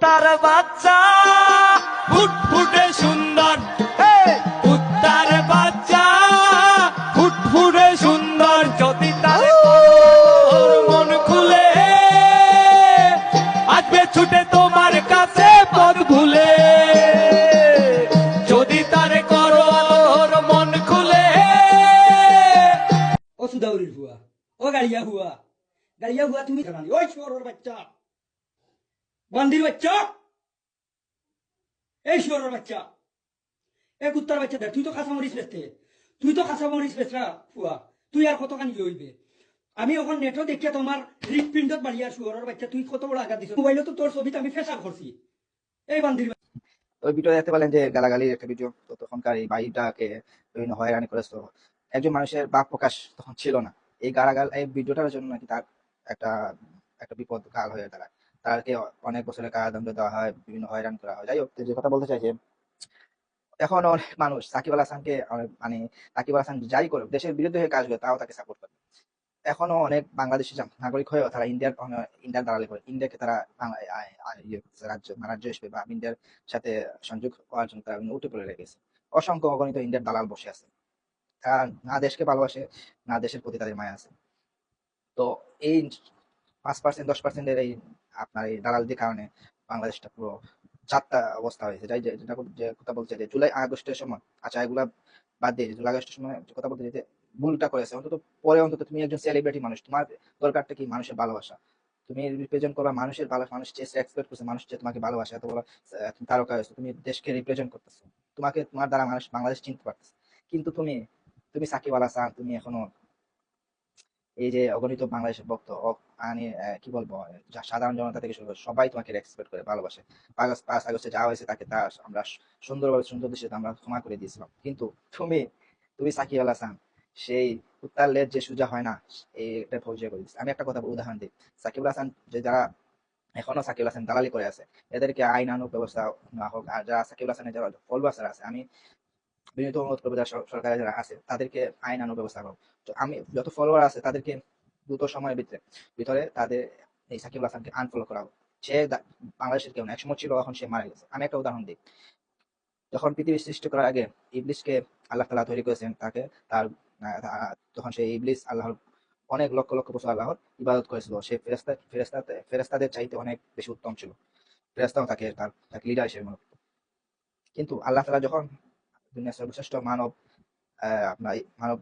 তার বাচ্চা ফুটফুটে সুন্দর, কুত্তার বাচ্চা ফুটফুটে সুন্দর, যদি তার মন খুলে আসবে ছুটে তোমার কাছে পথ ভুলে, যদি তার করো মন খুলে। ও সুদাউরির হুয়া, ও গাড়িয়া হুয়া, গাড়িয়া হুয়া তুমি জানানি, ওই শুয়োরের বাচ্চা, বান্দির বাচ্চা, এই শুয়োরের বাচ্চা, এই কুত্তার বাচ্চা দেখ, তুই তো কাঁচা মরিচ বেচতে, তুই তো কাঁচা মরিচ বেচরা হুয়া, তুই আর কত কানি লইবে। আমি এখন নেটও দেখিয়া তোমার হৃৎপিণ্ডত বাড়িয়া শুয়োরের বাচ্চা, তুই কত বড় আঘাত দিছ। মোবাইলে তো তোর ছবিতে আমি ফেসাব করছি, এই বান্দির তো ওই ভিডিও দেখতে পেলেন যে গালাগালির একটা ভিডিও। তো তখনকার এই ভাইটাকে বিভিন্ন হয়রানি করেছিল। একজন মানুষের বাক প্রকাশ তখন ছিল না। এই গালাগাল এই ভিডিওটার জন্য নাকি তার একটা একটা বিপদ কাল হয়ে দাঁড়ায়। তাকে অনেক বছরের কারাদণ্ড দেওয়া হয়, বিভিন্ন হয়রান করা হয়। যাই হোক, তো যে কথা বলতে চাই যে এখন অনেক মানুষ সাকিব আল হাসানকে মানে সাকিব আল হাসান যাই করুক, দেশের বিরুদ্ধে হয়ে কাজ করে তাও তাকে সাপোর্ট করে। এখনো অনেক বাংলাদেশি নাগরিক হয়েও তারা ইন্ডিয়ার দালালি করে, ইন্ডিয়াকে তারা রাজ্য হিসেবে বা ইন্ডিয়ার সাথে সংযোগ হওয়ার জন্য তারা উঠে পড়ে লেগেছে। অসংখ্য অগণিত ইন্ডিয়ার দালাল বসে আছে, তারা না দেশকে ভালোবাসে, না দেশের প্রতি তাদের মায়া আছে। তো এই 5% 10%-এর এই আপনার এই দালালদের কারণে বাংলাদেশটা পুরো চারটা অবস্থা হয়েছে। যাই যেটা যে কথা বলছে যে জুলাই আগস্টের সময়, আচ্ছা এগুলা বাদ দিয়ে জুলাই আগস্টের সময় যে কথা বলতে যে ভুলটা করেছে, অন্তত পরে অন্তত তুমি একজন সেলিব্রিটি মানুষ, তোমার দরকারটা কি মানুষের ভালোবাসা। তুমি রিপ্রেজেন্ট করবা মানুষের মানুষ যে এক্সপেক্ট করছে, মানুষ যে তোমাকে ভালোবাসে, এত বড় তারকা হয়েছে, তুমি দেশকে রিপ্রেজেন্ট করতেছো, তোমাকে তোমার দ্বারা মানুষ বাংলাদেশ চিনতে পারতেছে। কিন্তু তুমি তুমি সাকিব আল হাসান, তুমি এখনো এই যে অগণিত বাংলাদেশের ভক্ত মানে কি বলবো, সাধারণ জনতা থেকে শুরু করে সবাই তোমাকে রেসপেক্ট করে ভালোবাসে। 5 আগস্টে যা হয়েছে তাকে তা আমরা সুন্দরভাবে সুন্দর দৃশ্যে আমরা ক্ষমা করে দিয়েছিলাম। কিন্তু তুমি তুমি সাকিব আল হাসান সেই উত্তাল লেজ যে সোজা হয় না, এটা পরিচয় করে দিচ্ছে। আমি একটা কথা উদাহরণ দিই, সাকিব আল হাসান যে যারা এখনো সাকিব আল হাসান দালালি করে আছে, এদেরকে আইনানুগ ব্যবস্থা না হোক। আর যারা সাকিব আল হাসানের যারা ফলোয়ার্স আছে, আমি বিনীত অনুরোধ করবো যারা সরকারে যারা আছে তাদেরকে আইনানুগ ব্যবস্থা করো। তো আমি যত ফলোয়ার আছে তাদেরকে দ্রুত সময়ের ভিতরে তাদের এই সাকিব আল হাসানকে আনফলো করা হোক। সে বাংলাদেশের কেউ না, একসময় ছিল, এখন সে মারা গেছে। আমি একটা উদাহরণ দিই, যখন পৃথিবী সৃষ্টি করার আগে ইবলিসকে আল্লাহ তাআলা তৈরি করেছেন, তাকে তার তখন সেই ইবলিস আল্লাহর অনেক লক্ষ লক্ষ বছর আল্লাহর ইবাদত করেছিল। সে ফেরেশতাদের চাইতে অনেক বেশি উত্তম ছিল। ফেরেশতাও তাকে লিডার হিসেবে মনে করত। কিন্তু আল্লাহ তাআলা যখন দুনিয়ার সর্বশ্রেষ্ঠ আপনার মানব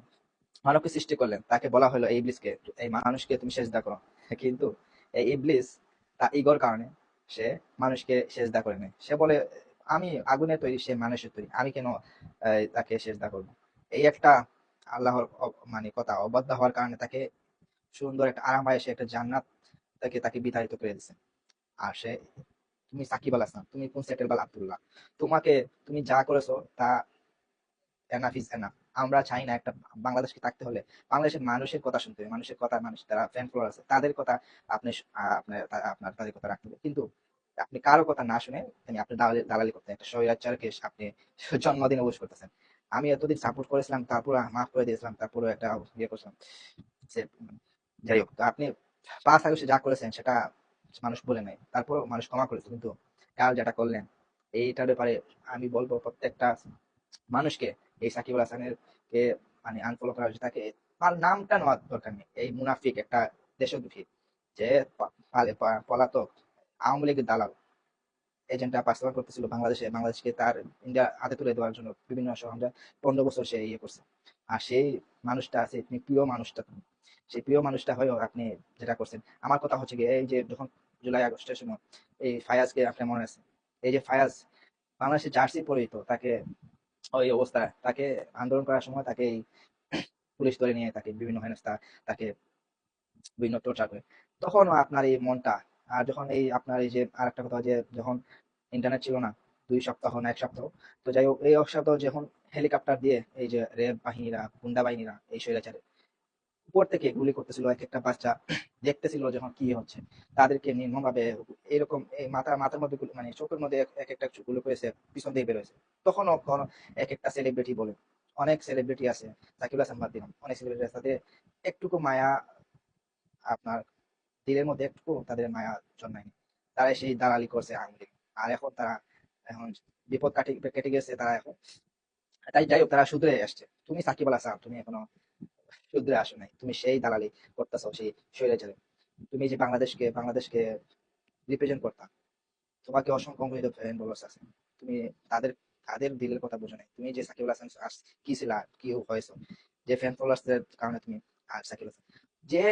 মানবকে সৃষ্টি করলেন, তাকে বলা হলো এই ইবলিসকে, এই মানুষকে তুমি সেজদা করো। কিন্তু এই ইবলিস তার ইগোর কারণে সে মানুষকে সেজদা করে নেয়। সে বলে আমি আগুনের তৈরি, সে মানুষের তৈরি, আমি কেন তাকে সেজদা করবো। এই একটা আল্লাহর মানে কথা অবাধ্য হওয়ার কারণে তাকে সুন্দর একটা আরামবায় সে একটা জান্নাত তাকে বিতাড়িত করে দিচ্ছে। আর সে তুমি সাকিব আল হাসান, তুমি কোন সেটেল বাল আব্দুল্লাহ, তোমাকে তুমি যা করেছো তা এনাফ ইজ এনাফ। আমরা চাই না একটা বাংলাদেশকে থাকতে হলে বাংলাদেশের মানুষের কথা শুনতে হবে, মানুষের কথা, মানুষ যারা ফ্যান ফলোয়ার আছে তাদের কথা আপনি আপনার তাদের কথা রাখতে হবে। কিন্তু আপনি কারো কথা না শুনে আপনি দালালি করতেন, একটা স্বৈরাচারকে আপনি জন্মদিনে উইশ করতেছেন। আমি এতদিন সাপোর্ট করেছিলাম, তারপর মাফ করে দিয়েছিলাম, তারপরে একটা ইয়ে করছিলাম যে যাই হোক। তো আপনি 5 আগস্টে যা করেছেন সেটা মানুষ বলে নাই, তারপর মানুষ ক্ষমা করেছে। কিন্তু কাল যেটা করলেন এইটার ব্যাপারে আমি বলবো প্রত্যেকটা মানুষকে এই সাকিব আল হাসানের কে মানে আনফলো করা হয়েছে। তাকে তার নামটা নেওয়ার দরকার নেই, এই মুনাফিক একটা দেশদ্রোহী যে পলাতক আওয়ামী লীগের দালাল এজেন্টটা বাস্তবায়ন করতেছিল বাংলাদেশকে তার ইন্ডিয়া হাতে তুলে দেওয়ার জন্য বিভিন্ন সরঞ্জাম 15 বছর সে ইয়ে করছে। আর সেই মানুষটা আছে, আপনি প্রিয় মানুষটা, সেই প্রিয় মানুষটা হয়েও আপনি যেটা করছেন। আমার কথা হচ্ছে গিয়ে এই যে যখন জুলাই আগস্টের সময় এই ফায়াজকে আপনার মনে আছে, এই যে ফায়াজ বাংলাদেশের জার্সি পরিহিত, তাকে ওই অবস্থায় তাকে আন্দোলন করার সময় তাকে এই পুলিশ ধরে নিয়ে তাকে বিভিন্ন হেনস্থা, তাকে বিভিন্ন টর্চার করে, তখন আপনার এই মনটা। আর যখন এই আপনার এই যে আরেকটা কথা, যে যখন ইন্টারনেট ছিল না 2 সপ্তাহ না 1 সপ্তাহ, তো যাই হোক এই 1 সপ্তাহ যখন হেলিকপ্টার দিয়ে এই যে র্যাব বাহিনীরা, গুন্ডা বাহিনীরা এই স্বৈরাচারে উপর থেকে গুলি করতেছিল এক একটা বাচ্চা, দেখতেছিল যখন কি হচ্ছে, তাদেরকে নির্মম ভাবে এরকম এই মাথার মধ্যে মানে চোখের মধ্যে এক একটা গুলি করেছে, পিছন দিয়ে বেরোয়েছে। তখনও এক একটা সেলিব্রিটি বলে, অনেক সেলিব্রিটি আছে, সাকিব হাসান বাদ দিলাম, অনেক সেলিব্রিটি আছে, তাদের একটুকু মায়া আপনার দিলের মধ্যে একটুকু তাদের মায়া জন্মায়নি। তারা সেই দালালি করছে আওয়ামী লীগ। আর এখন তারা এখন বিপদ কাটে কেটে গেছে, তারা এখন তাই যাই হোক তারা শুধরে আসছে। তুমি সাকিব আল হাসান, তুমি এখনো শুধরে আসো নাই, তুমি সেই দালালি করতেছো সেই স্বৈরাচারে। তুমি যে বাংলাদেশকে রিপ্রেজেন্ট করতা, তোমাকে অসংখ্য অগণিত ফ্যান ফলোয়ার্স আছে, তুমি তাদের তাদের দিলের কথা বুঝো নাই। তুমি যে সাকিব আল হাসান কি ছিল, কি হয়েছো, যে ফ্যান ফলোয়ার্স এর কারণে তুমি আর সাকিব আল হাসান যে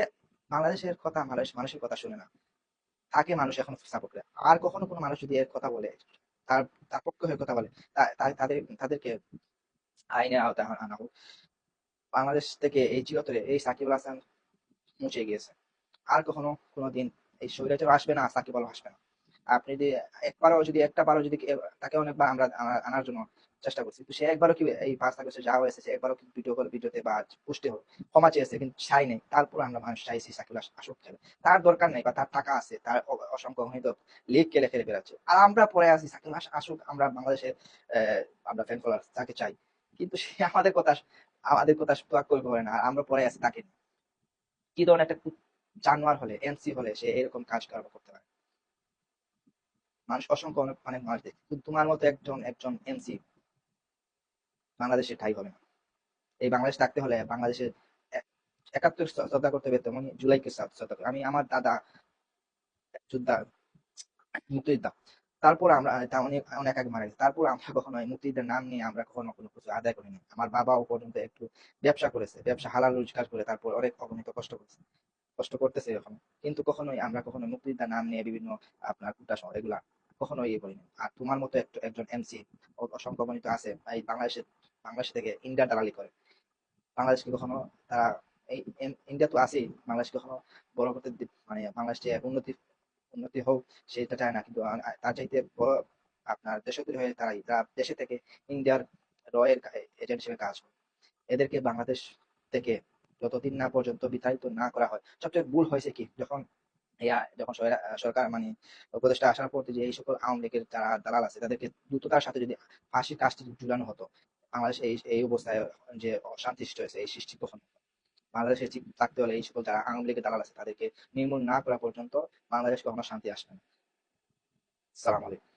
বাংলাদেশের কথা মানুষের কথা শুনে না, তাকে মানুষ এখন সাপোর্ট করে। আর কখনো কোনো মানুষ যদি এর কথা বলে, তার তার পক্ষে হয়ে কথা বলে, তাদেরকে আইনের আওতায় আনা হোক। বাংলাদেশ থেকে এই চিরতরে এই সাকিব আল হাসান মুছে গিয়েছে। আর কখনো কোনোদিন এই স্বৈরাচার আসবে না, সাকিব আল আসবে না। আপনি যদি একটা বারও যদি তাকে অনেকবার আমরা আনার জন্য চেষ্টা করছি, তো সে একবারও কি এই 5 বছর যা হয়েছে, সে একবারও কিন্তু ভিডিওতে বা পোস্টে হোক ক্ষমা চেয়েছে, কিন্তু চাই নেই। তারপর আমরা মানুষ চাইছি সাকিব আসুক খেলে। তার দরকার নেই, বা তার টাকা আছে, তার অসংখ্য অগণিত লিগ খেলে বেড়াচ্ছে, আর আমরা পরে আছি সাকিব আসুক। আমরা বাংলাদেশের আমরা ফ্যান ফলোয়ার তাকে চাই, কিন্তু সে আমাদের কথা তোয়াক্কা করে না, আর আমরা পরে আছি তাকে নিয়ে। কি ধরনের একটা জানোয়ার হলে, এমসি হলে সে এরকম কাজ করতে পারে? মানুষ অসংখ্য অনেক মানুষ দেখে, কিন্তু তোমার মতো একজন একজন এমসি বাংলাদেশের ঠাই হবে না। এই বাংলাদেশ থাকতে হলে বাংলাদেশের 71 শ্রদ্ধা করতে হবে, তেমনি জুলাইকে শ্রদ্ধা করতে হবে। আমি আমার দাদা যোদ্ধা, মুক্তিযোদ্ধা, তারপর আমরা তা অনেক অনেক আগে মারা গেছে, তারপর আমরা কখনো এই মুক্তিযোদ্ধার নাম নিয়ে আমরা কখনো কোনো কিছু আদায় করিনি। আমার বাবাও পর্যন্ত একটু ব্যবসা করেছে, ব্যবসা হালাল রোজগার করে, তারপর অনেক অগণিত কষ্ট করতেছে এখন, কিন্তু কখনো মুক্তিযোদ্ধার নাম নিয়ে বিভিন্ন আপনার কুটা এগুলা কখনো ইয়ে করিনি। আর তোমার মতো একজন এমসি অসংখ্য অগণিত আছে এই বাংলাদেশ থেকে ইন্ডিয়া দালালি করে। বাংলাদেশকে কখনো তারা এই ইন্ডিয়া তো আছেই, বাংলাদেশ কখনো বড় করতে মানে বাংলাদেশ যে উন্নতি হোক সেটা চায় না, কিন্তু তার চাইতে বড় আপনার দেশপ্রিয় হয়ে তারা দেশে থেকে ইন্ডিয়ার রয়ের এজেন্ট হিসেবে কাজ করে। এদেরকে বাংলাদেশ থেকে যতদিন না পর্যন্ত বিতাড়িত না করা হয়। সবচেয়ে ভুল হয়েছে কি, যখন সরকার মানে উপদেষ্টা আসার পর যে এই সকল আওয়ামী লীগের যারা দালাল আছে তাদেরকে দ্রুততার সাথে যদি ফাঁসির কাজটি ঝুলানো হতো, বাংলাদেশ এই অবস্থায় যে অশান্তি সৃষ্টি হয়েছে, এই সৃষ্টি কখন হতো? বাংলাদেশে ঠিক থাকতে হলে এই সকল যারা আওয়ামী লীগের দালাল আছে তাদেরকে নির্মূল না করা পর্যন্ত বাংলাদেশ কখনো শান্তি আসবে না। সালাম আলাইকুম।